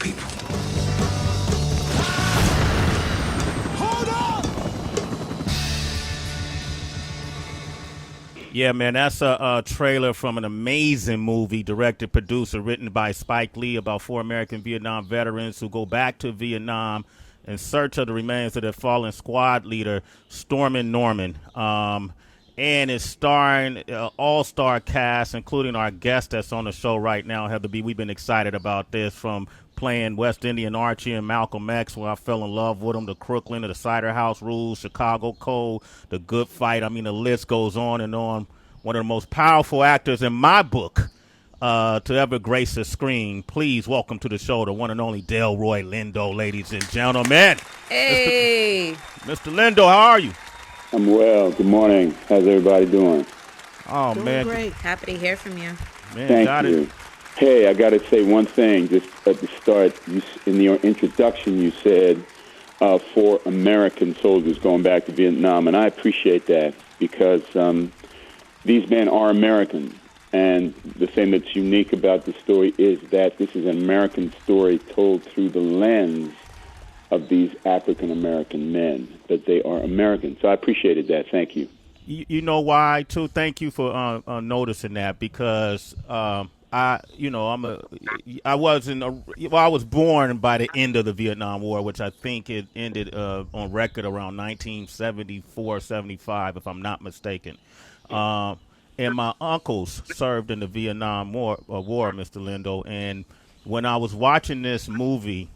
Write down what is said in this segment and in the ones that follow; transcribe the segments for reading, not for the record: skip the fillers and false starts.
people. Yeah, man, that's a trailer from an amazing movie, directed, producer, written by Spike Lee about 4 American Vietnam veterans who go back to Vietnam in search of the remains of their fallen squad leader, Stormin' Norman. And it's starring all-star cast, including our guest that's on the show right now, Heather B. We've been excited about this, from playing West Indian Archie and Malcolm X, where I fell in love with him, to Crooklyn, to the Cider House Rules, Chicago Code, The Good Fight. I mean, the list goes on and on. One of the most powerful actors in my book to ever grace the screen. Please welcome to the show the one and only Delroy Lindo, ladies and gentlemen. Hey. Mr. Lindo, how are you? I'm well. Good morning. How's everybody doing? Oh, Doing man. great. Happy to hear from you. Man, Thank you. Hey, I got to say one thing just at the start. In your introduction, you said 4 American soldiers going back to Vietnam, and I appreciate that because these men are American. And the thing that's unique about the story is that this is an American story told through the lens of these African-American men, that they are American. So I appreciated that. Thank you. You know why, too? Thank you for noticing that, because I was born by the end of the Vietnam War, which I think it ended on record around 1974, 75, if I'm not mistaken. And my uncles served in the Vietnam War, Mr. Lindo. And when I was watching this movie,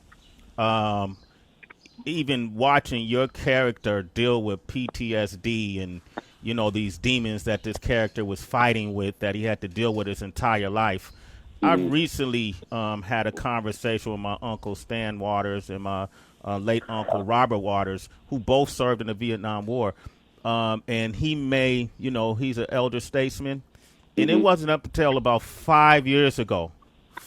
even watching your character deal with PTSD and, you know, these demons that this character was fighting with, that he had to deal with his entire life. I recently had a conversation with my uncle Stan Waters and my late uncle Robert Waters, who both served in the Vietnam War. And he's an elder statesman. And it wasn't up until about 5 years ago,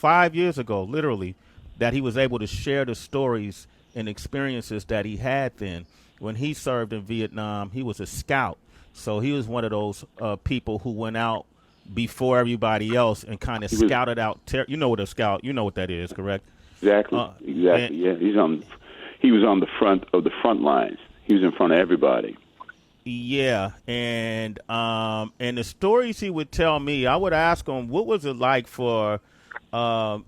literally, that he was able to share the stories and experiences that he had then. When he served in Vietnam, he was a scout. So he was one of those people who went out before everybody else and kind of scouted out. You know what a scout? You know what that is, correct? Exactly. Yeah, he was on the front lines. He was in front of everybody. Yeah, and the stories he would tell me, I would ask him, what was it like for the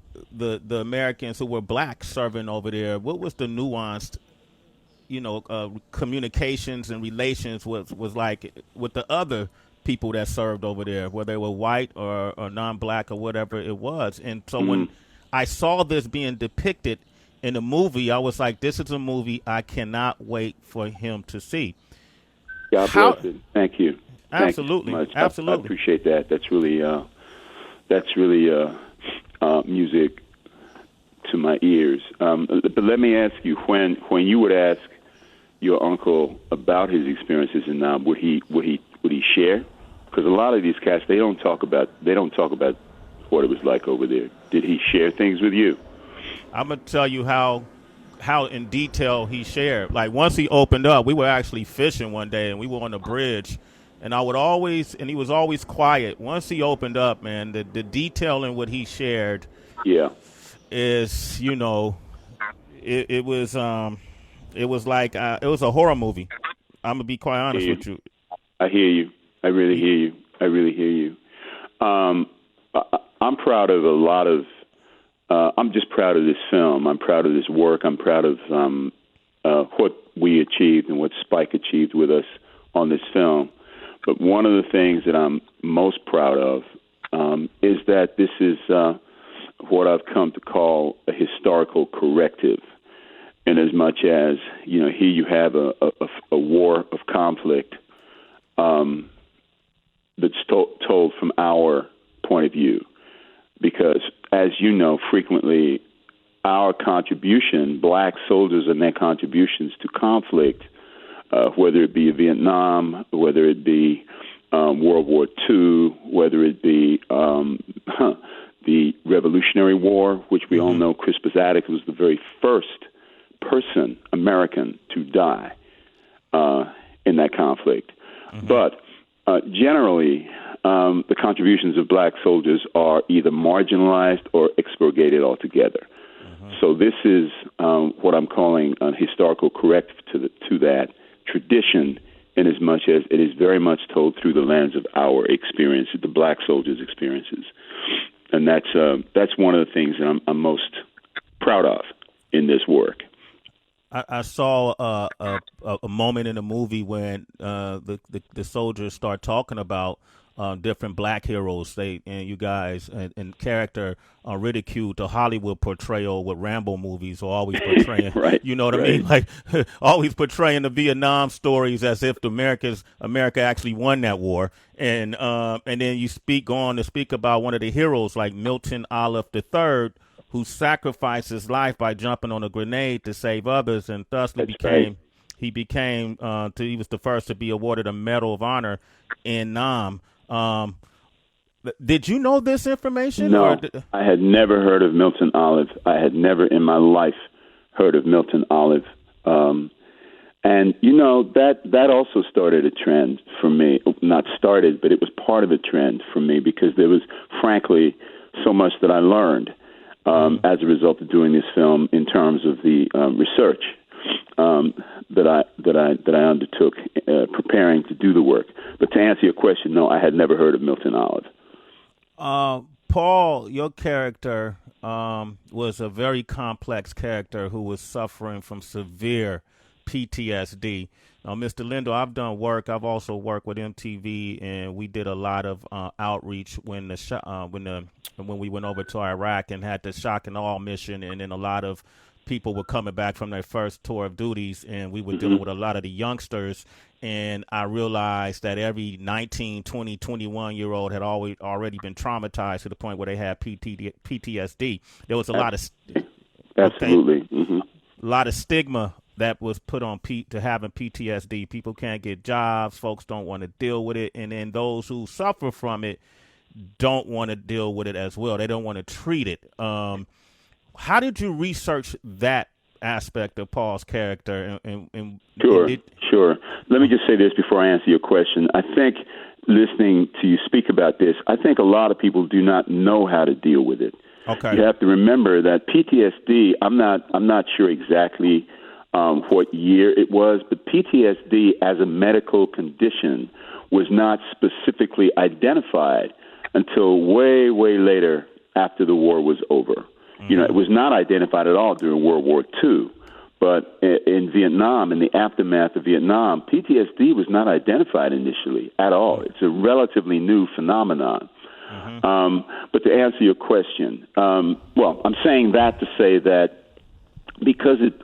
Americans who were black serving over there? What was the nuanced, communications and relations was like with the other people that served over there, whether they were white or non-black or whatever it was? And so when I saw this being depicted in a movie, I was like, this is a movie I cannot wait for him to see. God bless it. Thank you. Absolutely. Thank you so much. Absolutely. I appreciate that. That's really music to my ears. But let me ask you, when you would ask your uncle about his experiences in Nam, would he share? Because a lot of these cats, they don't talk about what it was like over there. Did he share things with you? I'm gonna tell you how in detail he shared. Like, once he opened up, we were actually fishing one day and we were on the bridge, and he was always quiet. Once he opened up, man, the detail in what he shared is, it was like it was a horror movie. I'm gonna be quite honest with you. I hear you. I really hear you. I'm proud of a lot of I'm just proud of this film. I'm proud of this work. I'm proud of what we achieved and what Spike achieved with us on this film. But one of the things that I'm most proud of is that this is what I've come to call a historical corrective. In as much as, here you have a war of conflict that's told from our point of view. Because, as you know, frequently our contribution, black soldiers and their contributions to conflict, whether it be Vietnam, whether it be World War II, whether it be the Revolutionary War, which we all know Crispus Attucks was the very first person, American, to die in that conflict. But generally, the contributions of black soldiers are either marginalized or expurgated altogether. So this is what I'm calling a historical corrective to that tradition, in as much as it is very much told through the lens of our experience, the black soldiers' experiences. And that's one of the things that I'm most proud of in this work. I saw a moment in the movie when the soldiers start talking about different black heroes. You guys and character ridiculed the Hollywood portrayal with Rambo movies, or always portraying, right, you know what I right. mean, like always portraying the Vietnam stories as if America actually won that war, and then you go on to speak about one of the heroes like Milton Olive III, who sacrificed his life by jumping on a grenade to save others, and thusly he was the first to be awarded a Medal of Honor in Nam. Did you know this information? No, I had never heard of Milton Olive. I had never in my life heard of Milton Olive. And, that also started a trend for me. Not started, but it was part of a trend for me, because there was, frankly, so much that I learned as a result of doing this film in terms of the research that I undertook preparing to do the work. But to answer your question, no, I had never heard of Milton Olive. Paul, your character was a very complex character who was suffering from severe PTSD. Now, Mr. Lindo, I've done work. I've also worked with MTV, and we did a lot of outreach when we went over to Iraq and had the shock and awe mission, and then a lot of people were coming back from their first tour of duties, and we were dealing with a lot of the youngsters. And I realized that every 19, 20, 21-year-old had already been traumatized to the point where they had PTSD. There was a lot of absolutely a lot of stigma that was put on to having PTSD. People can't get jobs. Folks don't want to deal with it. And then those who suffer from it don't want to deal with it as well. They don't want to treat it. How did you research that aspect of Paul's character? Sure. Let me just say this before I answer your question. I think listening to you speak about this, I think a lot of people do not know how to deal with it. Okay. You have to remember that PTSD, I'm not sure exactly what year it was, but PTSD as a medical condition was not specifically identified until way, way later after the war was over. It was not identified at all during World War II. But in Vietnam, in the aftermath of Vietnam, PTSD was not identified initially at all. It's a relatively new phenomenon. But to answer your question, I'm saying that to say that because it,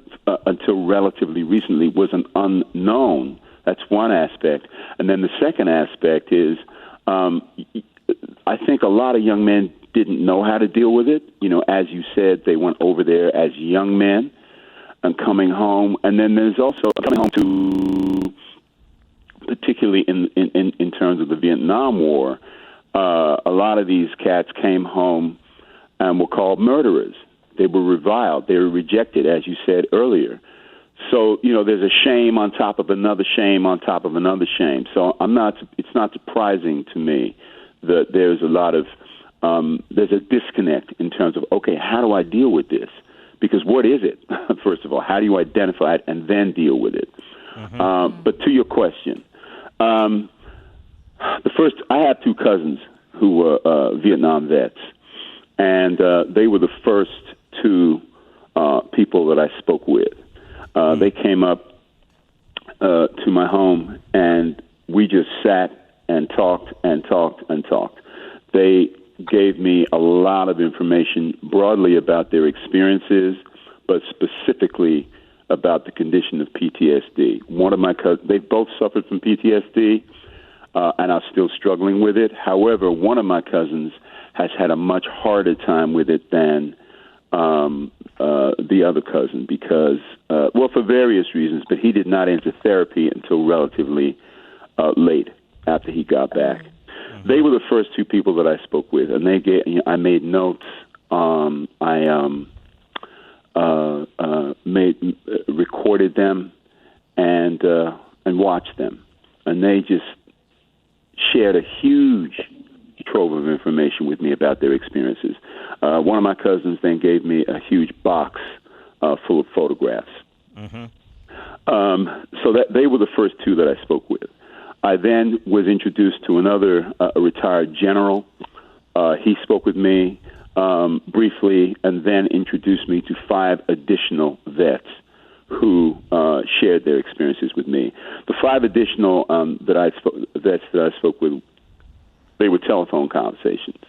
until relatively recently, was an unknown, that's one aspect. And then the second aspect is I think a lot of young men didn't know how to deal with it. As you said, they went over there as young men and coming home. And then there's also coming home to, particularly in terms of the Vietnam War, a lot of these cats came home and were called murderers. They were reviled. They were rejected, as you said earlier. So, there's a shame on top of another shame on top of another shame. So it's not surprising to me that there's a lot of, there's a disconnect in terms of, okay, how do I deal with this? Because what is it? First of all, how do you identify it and then deal with it? But to your question, I have two cousins who were Vietnam vets, and they were the first two people that I spoke with. They came up to my home, and we just sat and talked and talked and talked. They gave me a lot of information broadly about their experiences, but specifically about the condition of PTSD. One of my cousins, they both suffered from PTSD, and are still struggling with it. However, one of my cousins has had a much harder time with it than the other cousin because, for various reasons, but he did not enter therapy until relatively late after he got back. They were the first two people that I spoke with, and I made notes. Recorded them and watched them, and they just shared a huge trove of information with me about their experiences. One of my cousins then gave me a huge box full of photographs. So that they were the first two that I spoke with. I then was introduced to another a retired general. He spoke with me briefly and then introduced me to 5 additional vets who shared their experiences with me. The 5 additional vets that I spoke with, they were telephone conversations.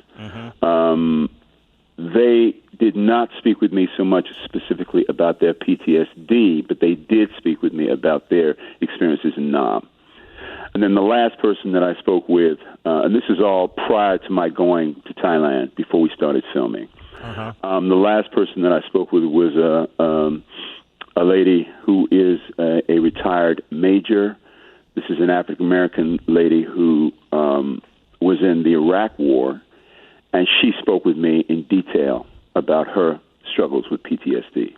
They did not speak with me so much specifically about their PTSD, but they did speak with me about their experiences in Nam. And then the last person that I spoke with, and this is all prior to my going to Thailand before we started filming. The last person that I spoke with was a lady who is a retired major. This is an African-American lady who was in the Iraq War, and she spoke with me in detail about her struggles with PTSD.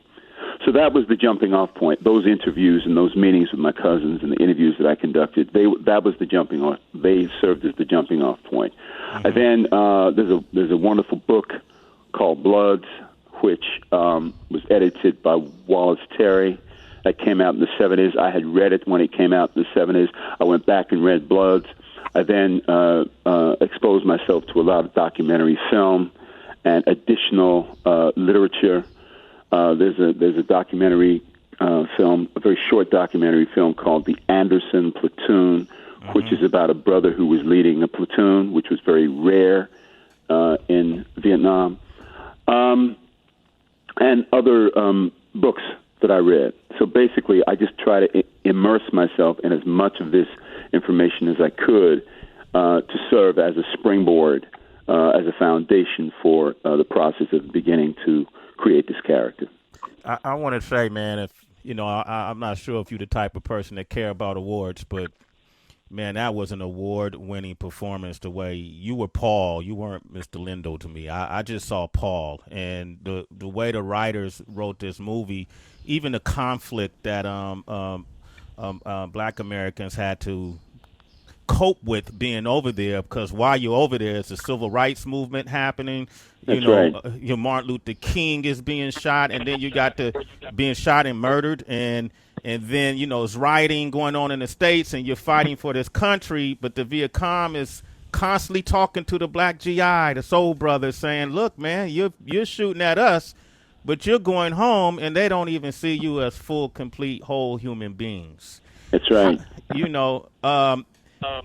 So that was the jumping off point. Those interviews and those meetings with my cousins and the interviews that I conducted, that was the jumping off. They served as the jumping off point. And then there's a wonderful book called Bloods, which was edited by Wallace Terry. That came out in the 70s. I had read it when it came out in the 70s. I went back and read Bloods. I then exposed myself to a lot of documentary film and additional literature. There's a documentary film, a very short documentary film called The Anderson Platoon, which is about a brother who was leading a platoon, which was very rare in Vietnam, and other books that I read. So basically, I just try to immerse myself in as much of this information as I could to serve as a springboard, as a foundation for the process of beginning to create this character. I want to say, man, if I'm not sure if you're the type of person that care about awards, but man, that was an award-winning performance. The way you were Paul, you weren't Mr. Lindo to me. I just saw Paul, and the way the writers wrote this movie, even the conflict that Black Americans had to cope with being over there, because while you're over there, it's a civil rights movement happening. That's right. Your Martin Luther King is being shot, and then you got the being shot and murdered, and then it's rioting going on in the States, and you're fighting for this country, but the Viet Cong is constantly talking to the Black GI, the Soul Brothers, saying, "Look, man, you're shooting at us, but you're going home, and they don't even see you as full, complete, whole human beings." That's right.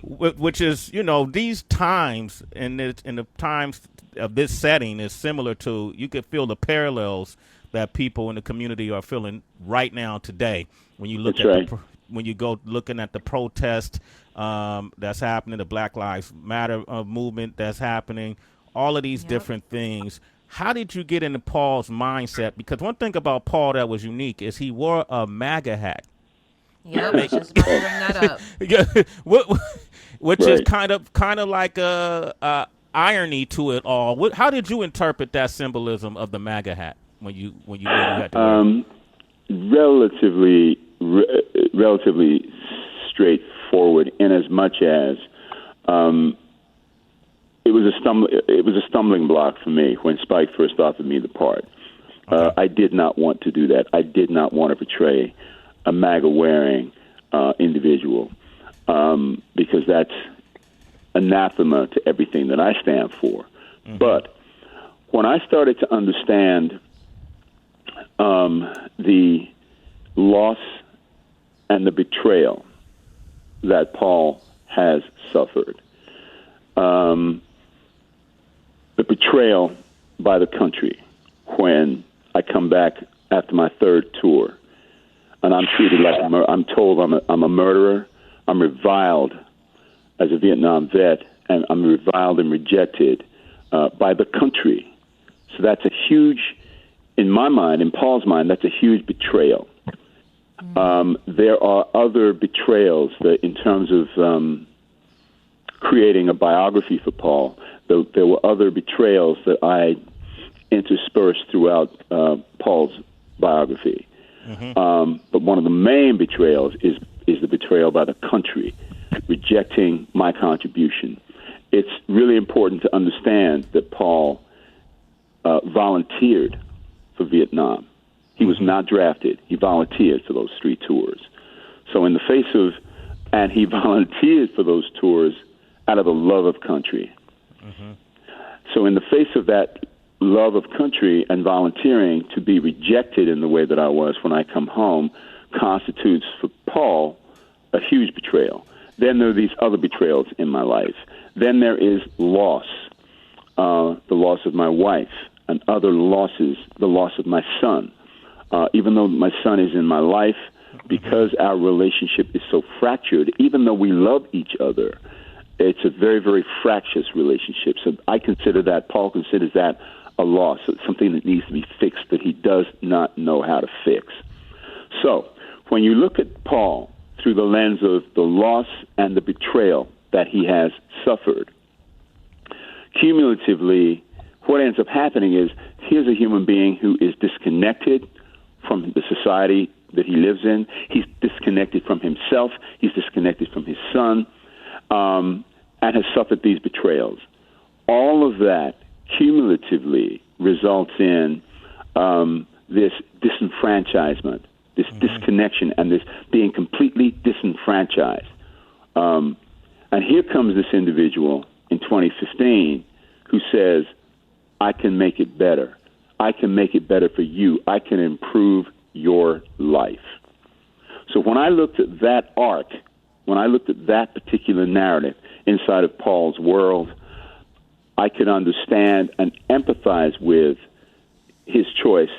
Which is, these times in the times of this setting is similar to, you could feel the parallels that people in the community are feeling right now today. When you look when you go looking at the protest that's happening, the Black Lives Matter movement that's happening, all of these different things. How did you get into Paul's mindset? Because one thing about Paul that was unique is he wore a MAGA hat. Yep, I just want to bring that up. Which is kind of like a irony to it all. How did you interpret that symbolism of the MAGA hat when you knew you had to wear it? Relatively straightforward, in as much as it was a stumbling block for me when Spike first offered me the part. Okay. I did not want to do that. I did not want to portray a MAGA-wearing individual because that's anathema to everything that I stand for. Mm-hmm. But when I started to understand the loss and the betrayal that Paul has suffered, the betrayal by the country when I come back after my third tour, and I'm treated like I'm told I'm a murderer. I'm reviled as a Vietnam vet, and I'm reviled and rejected by the country. So that's a huge, in my mind, in Paul's mind, that's a huge betrayal. There are other betrayals that, in terms of creating a biography for Paul, there were other betrayals that I interspersed throughout Paul's biography. Mm-hmm. But one of the main betrayals is the betrayal by the country, rejecting my contribution it's really important to understand that Paul volunteered for Vietnam. He was not drafted. He volunteered for those 3 tours. So in the face of, and he volunteered for those tours out of a love of country. So in the face of that love of country and volunteering, to be rejected in the way that I was when I come home constitutes for Paul a huge betrayal. Then there are these other betrayals in my life. Then there is loss, the loss of my wife, and other losses, the loss of my son. Even though my son is in my life, because our relationship is so fractured, even though we love each other, it's a very, very fractious relationship. So I consider that, Paul considers that a loss. It's something that needs to be fixed that he does not know how to fix. So when you look at Paul through the lens of the loss and the betrayal that he has suffered, cumulatively, what ends up happening is here's a human being who is disconnected from the society that he lives in. He's disconnected from himself. He's disconnected from his son, and has suffered these betrayals. All of that cumulatively results in this disenfranchisement, this disconnection, and this being completely disenfranchised. And here comes this individual in 2015 who says, I can make it better. I can make it better for you. I can improve your life. So when I looked at that arc, when I looked at that particular narrative inside of Paul's world, I could understand and empathize with his choice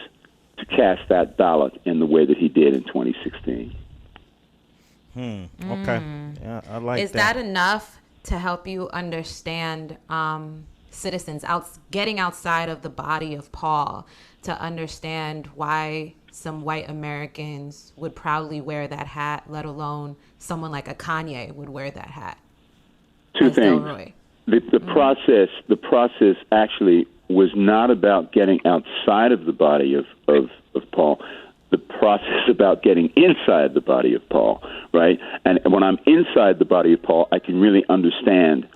to cast that ballot in the way that he did in 2016. Okay. Yeah, I like that. Is that enough to help you understand citizens getting outside of the body of Paul to understand why some white Americans would proudly wear that hat, let alone someone like a Kanye would wear that hat? 2 things. Delroy. The process actually was not about getting outside of the body of Paul. The process about getting inside the body of Paul, right? And when I'm inside the body of Paul, I can really understand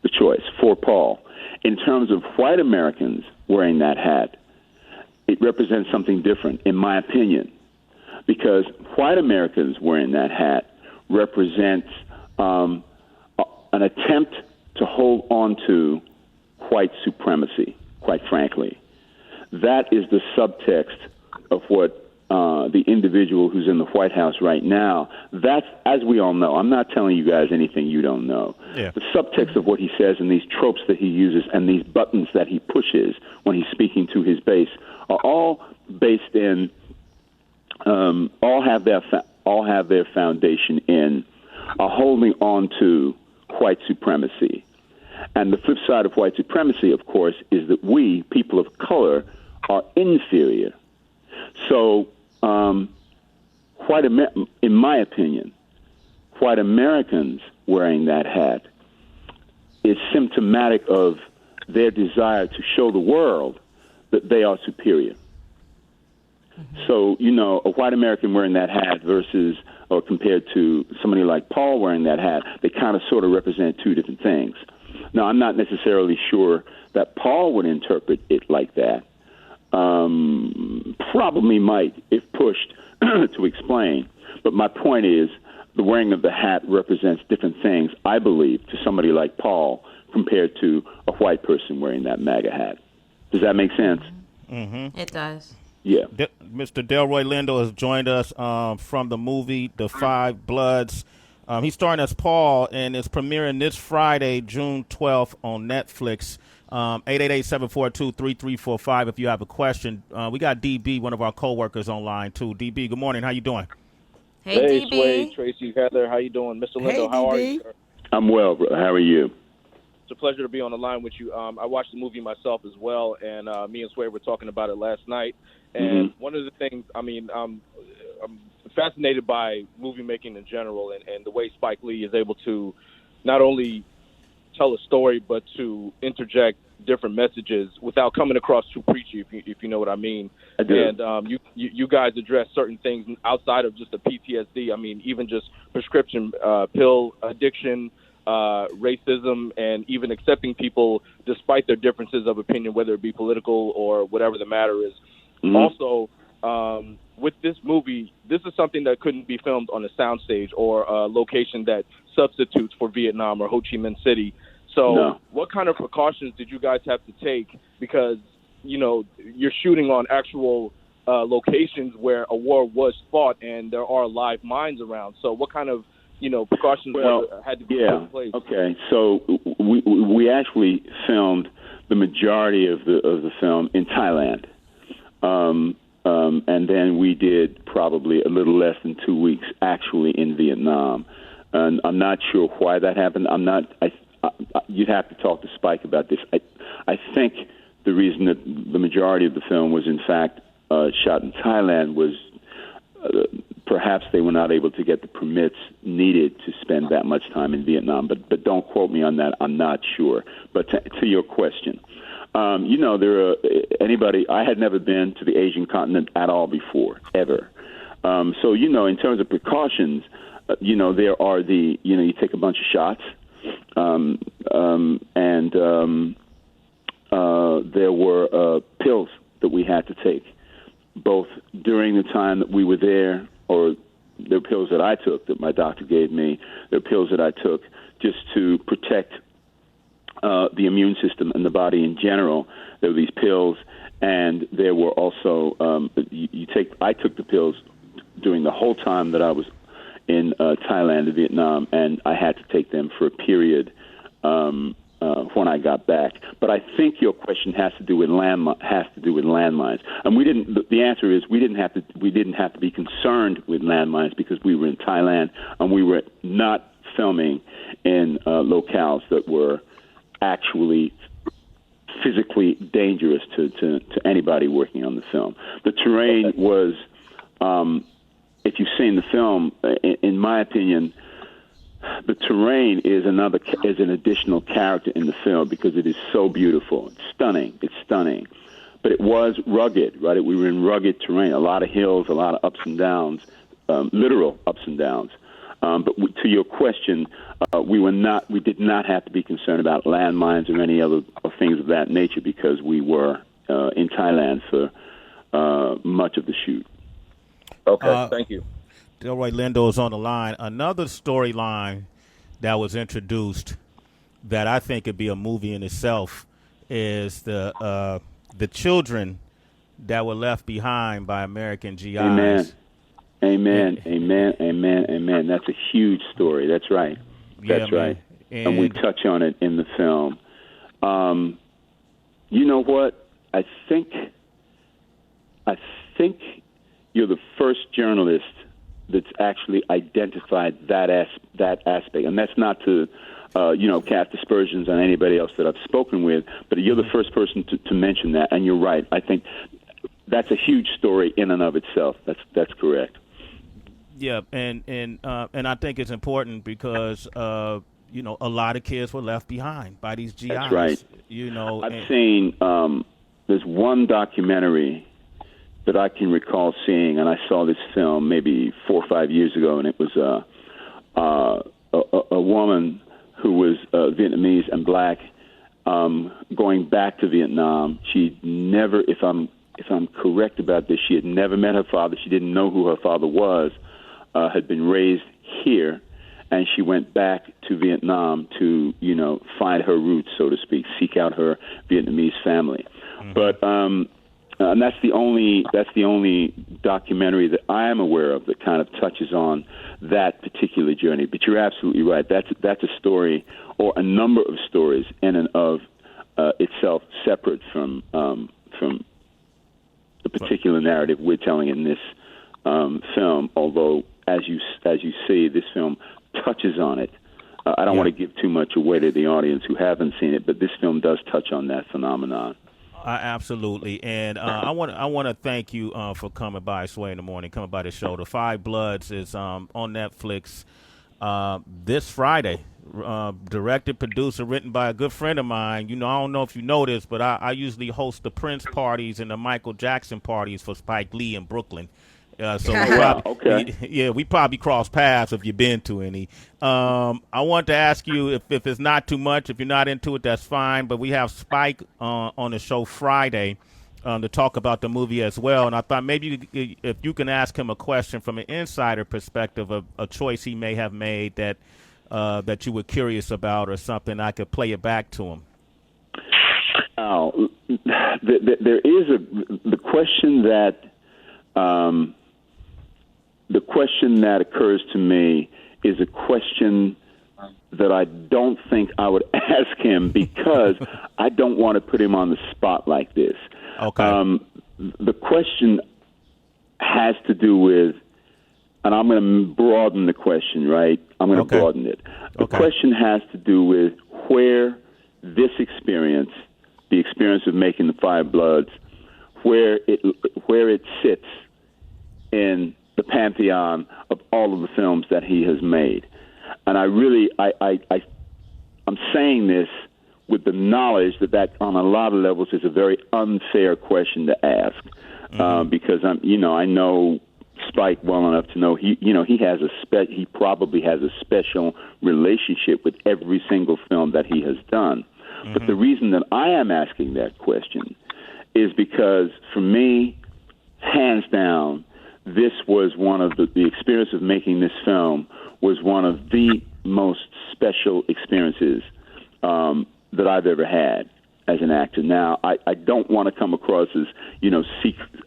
the choice for Paul. In terms of white Americans wearing that hat, it represents something different, in my opinion, because white Americans wearing that hat represents an attempt to hold on to white supremacy, quite frankly. That is the subtext of what the individual who's in the White House right now, that's, as we all know, I'm not telling you guys anything you don't know. Yeah. The subtext of what he says and these tropes that he uses and these buttons that he pushes when he's speaking to his base are all based in, all have their foundation in holding on to white supremacy. And the flip side of white supremacy, of course, is that we, people of color, are inferior. So, in my opinion, white Americans wearing that hat is symptomatic of their desire to show the world that they are superior. So, a white American wearing that hat versus, or compared to somebody like Paul wearing that hat, they kind of sort of represent 2 different things. Now, I'm not necessarily sure that Paul would interpret it like that. Probably might, if pushed to explain. But my point is, the wearing of the hat represents different things, I believe, to somebody like Paul compared to a white person wearing that MAGA hat. Does that make sense? Mm-hmm. It does. Yeah. Mr. Delroy Lindo has joined us from the movie The Five Bloods. He's starring as Paul, and it's premiering this Friday, June 12th on Netflix. 888-742-3345 if you have a question. We got DB, one of our co-workers, online too. DB, good morning. How you doing? Hey, DB. Sway, Tracy, Heather, how you doing? Mr. Lindo, how are you, sir? I'm well, bro. How are you? It's a pleasure to be on the line with you. I watched the movie myself as well, and me and Sway were talking about it last night. And one of the things, I'm fascinated by movie making in general and the way Spike Lee is able to not only tell a story, but to interject different messages without coming across too preachy, if you know what I mean. I do. And you guys address certain things outside of just the PTSD. I mean, even just prescription pill addiction, racism and even accepting people despite their differences of opinion, whether it be political or whatever the matter is. Mm-hmm. Also, with this movie, this is something that couldn't be filmed on a soundstage or a location that substitutes for Vietnam or Ho Chi Minh City. So what kind of precautions did you guys have to take? Because, you're shooting on actual locations where a war was fought and there are live mines around. So what kind of, precautions had to be put in place? Okay. So we actually filmed the majority of the film in Thailand. And then we did probably a little less than 2 weeks actually in Vietnam. And I'm not sure why that happened. You'd have to talk to Spike about this. I think the reason that the majority of the film was in fact shot in Thailand was perhaps they were not able to get the permits needed to spend that much time in Vietnam. But don't quote me on that. I'm not sure. But to your question. I had never been to the Asian continent at all before, ever. So, in terms of precautions, there are you take a bunch of shots, and there were pills that we had to take, both during the time that we were there, or there were pills that I took that my doctor gave me. There were pills that I took just to protect the immune system and the body in general. There were these pills, and there were also I took the pills during the whole time that I was in Thailand and Vietnam, and I had to take them for a period when I got back. But I think your question has to do with landmines, and we didn't. The answer is we didn't have to be concerned with landmines because we were in Thailand and we were not filming in locales that were actually physically dangerous to anybody working on the film. The terrain was, if you've seen the film, in my opinion, the terrain is an additional character in the film because it is so beautiful. It's stunning. But it was rugged, right? We were in rugged terrain, a lot of hills, a lot of ups and downs, literal ups and downs. But to your question, we did not have to be concerned about landmines or any other things of that nature because we were in Thailand for much of the shoot. Okay, thank you. Delroy Lindo is on the line. Another storyline that was introduced that I think could be a movie in itself is the children that were left behind by American GIs. Amen. That's a huge story. That's right. That's right. And we touch on it in the film. You know what? I think you're the first journalist that's actually identified that aspect. And that's not to, cast aspersions on anybody else that I've spoken with, but you're the first person to mention that. And you're right. I think that's a huge story in and of itself. That's correct. Yeah, and I think it's important because a lot of kids were left behind by these GIs. That's right. I've seen there's one documentary that I can recall seeing, and I saw this film maybe 4 or 5 years ago, and it was a woman who was Vietnamese and black going back to Vietnam. She never, if I'm correct about this, she had never met her father. She didn't know who her father was. Had been raised here, and she went back to Vietnam to, find her roots, so to speak, seek out her Vietnamese family. Mm-hmm. But and that's the only documentary that I am aware of that kind of touches on that particular journey. But you're absolutely right. That's a story, or a number of stories in and of itself, separate from the particular narrative we're telling in this film. Although, as you see, this film touches on it. I don't want to give too much away to the audience who haven't seen it, but this film does touch on that phenomenon. Absolutely, and I want to thank you for coming by, Sway in the Morning, coming by the show. The Five Bloods is on Netflix this Friday. Directed, producer, written by a good friend of mine. I don't know if you know this, but I usually host the Prince parties and the Michael Jackson parties for Spike Lee in Brooklyn. So we probably cross paths if you've been to any. I want to ask you if it's not too much, if you're not into it, that's fine. But we have Spike on the show Friday to talk about the movie as well. And I thought maybe if you can ask him a question from an insider perspective of a choice he may have made that you were curious about or something, I could play it back to him. There is the question that occurs to me is a question that I don't think I would ask him because I don't want to put him on the spot like this. Okay. The question has to do with, and I'm going to broaden the question, right? I'm going to broaden it. The question has to do with where this experience, the experience of making the Five Bloods, where it sits in the pantheon of all of the films that he has made. And I'm saying this with the knowledge that on a lot of levels is a very unfair question to ask, because I know Spike well enough to know he probably has a special relationship with every single film that he has done. But the reason that I am asking that question is because, for me, hands down, this was one of the experience of making this film was one of the most special experiences that I've ever had as an actor. Now, I don't want to come across as,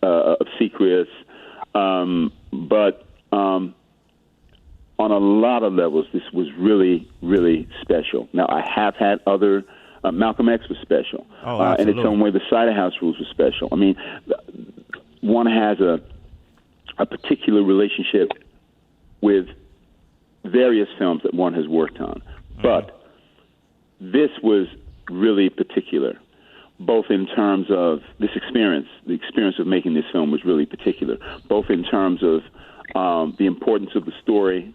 obsequious, but on a lot of levels, this was really, really special. Now, I have had other. Malcolm X was special. In its own way, the Cider House Rules was special. I mean, one has a particular relationship with various films that one has worked on. But this was really particular, both in terms of this experience. The experience of making this film was really particular, both in terms of the importance of the story,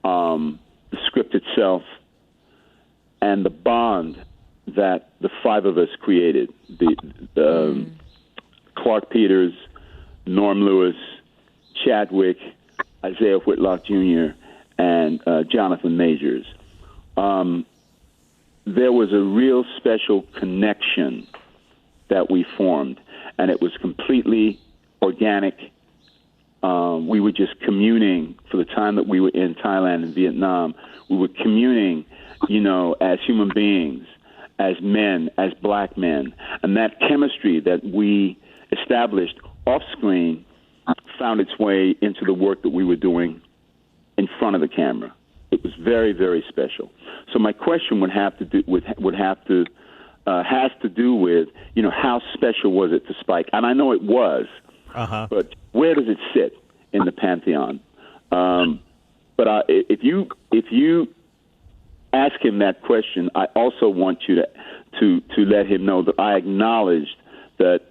the script itself, and the bond that the five of us created. The Clark Peters, Norm Lewis, Chadwick, Isaiah Whitlock Jr., and Jonathan Majors. There was a real special connection that we formed, and it was completely organic. We were just communing for the time that we were in Thailand and Vietnam. We were communing, as human beings, as men, as black men. And that chemistry that we established off-screen found its way into the work that we were doing in front of the camera. It was very, very special. So my question has to do with, how special was it to Spike? And I know it was, but where does it sit in the pantheon? But if you ask him that question, I also want you to let him know that I acknowledged that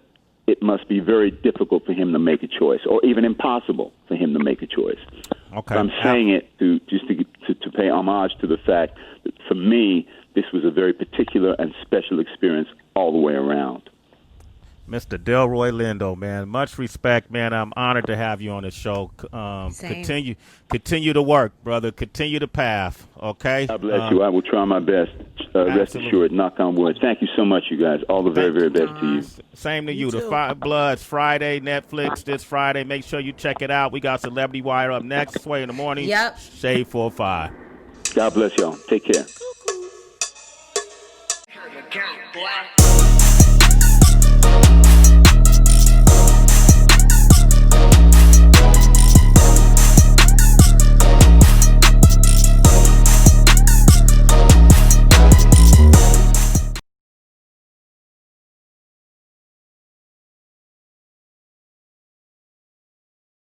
it must be very difficult for him to make a choice, or even impossible for him to make a choice. Okay. So I'm saying it to pay homage to the fact that for me, this was a very particular and special experience all the way around. Mr. Delroy Lindo, man, much respect, man. I'm honored to have you on the show. Continue to work, brother. Continue the path, okay? God bless you. I will try my best. Rest assured, knock on wood. Thank you so much, you guys. All the very, very best to you. Same to you. The Five Bloods Friday, Netflix this Friday. Make sure you check it out. We got Celebrity Wire up next. Sway in the morning. Yep. Shade 4-5. God bless y'all. Take care.